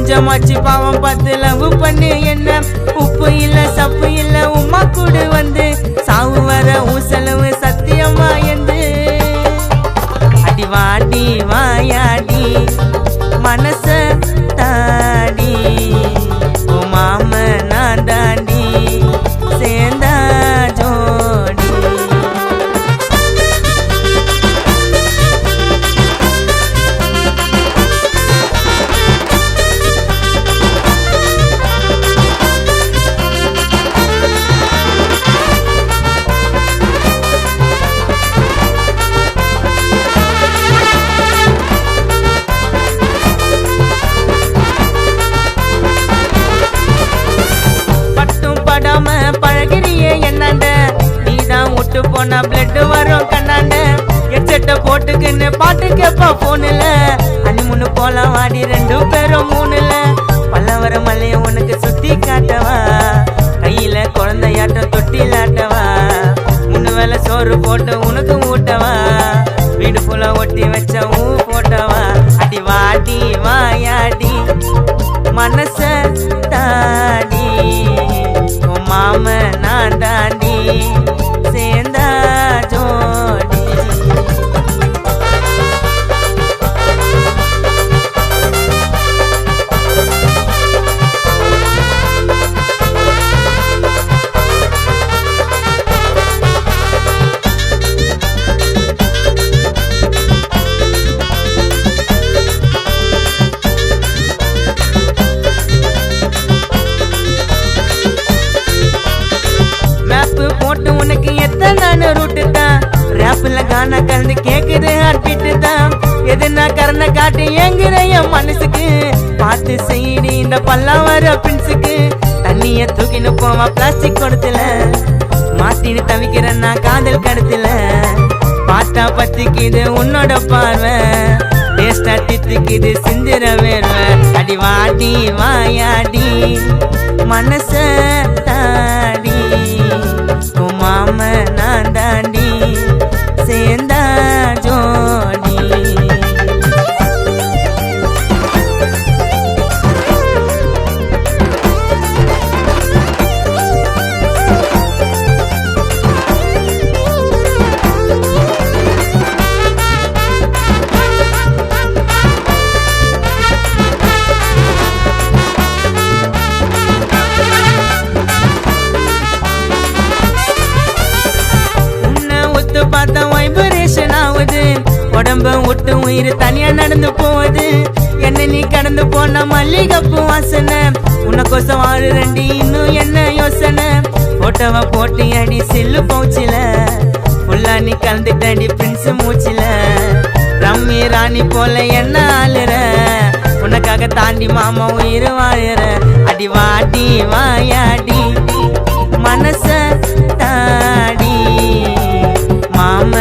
கொஞ்சமாச்சு பாவம் பார்த்து லவ் பண்ணு என்ன உப்பு இல்ல சப்பு இல்ல உமா கூட வந்து சாவு வர ஊசலவு சத்தியமா என்று அடி வாடி வாயாடி மனச தாடி ஓ மாம நான் தாண்டி சேர்ந்தா ஜோடி பழகிறியே என்னாண்ட நீதான் விட்டு போனா பிளட் வரும் கண்ணாண்ட ஹெட்செட்ட போட்டுக்கின்னு பாட்டு கேப்பா போன்ல அனிமுன்னு போலாம் வாடி 2 பேரும் 3ல பல்லவர மலைய உனக்கு சுத்தி காட்டவா கையில குழந்தையாட்டம் தொட்டிலாட்டவா 3 வேளை சோறு போட்டு உனக்கு ஊட்டவா வீடு ஃபுல்லா ஒட்டி வச்ச போட்டவா அடி வாடி வாயாடி மனச தாடி மாம நான் தாண்டி சேர்ந்தா ஜோடி உனக்கு எத்தனை ரூட்டு தான் ரேப்ல கானா கலந்து கேக்குது ஹார்ட்பீட்டு தான் எதுனா கரண்ட காட்டி ஏங்குற என் மனசுக்கு பார்த்து செய்டி இந்த பல்லாம் வர பிரின்ஸுக்கு தண்ணிய தூக்கின்னு போவா பிளாஸ்டிக் கொடுத்துல மாட்டின்னு தவிக்கிற நான் காதல் கடத்துல பாட்டா பத்திக்குது உன்னோட பார்வை டேஸ்டா தித்துக்குது சிந்திர வேர்வை அடி வாடி வாயாடி மனச தாடி மாம நான் தாண்டி சேர்ந்தா ஜோடி பார்த்தா வைப்ரேஷன் ஆகுது உடம்ப விட்டு உயிர் தனியா நடந்து போகுது என்ன நீ கடந்து போன மல்லிகைப்பூ வாசனை உனக்கோசம் வாழு 2 இன்னும் என்ன யோசனை போட்டோவ போட்டு அடி சில்லு பவுச்சில ஃபுல்லா நீ கலந்துட்டடி பிரின்ஸ் மூச்சில ரம்மி ராணி போல என்ன ஆளுற உனக்காக தாண்டி மாமா உயிர் வாழுற அடி வாடி வாயாடி மனச தாடி மாம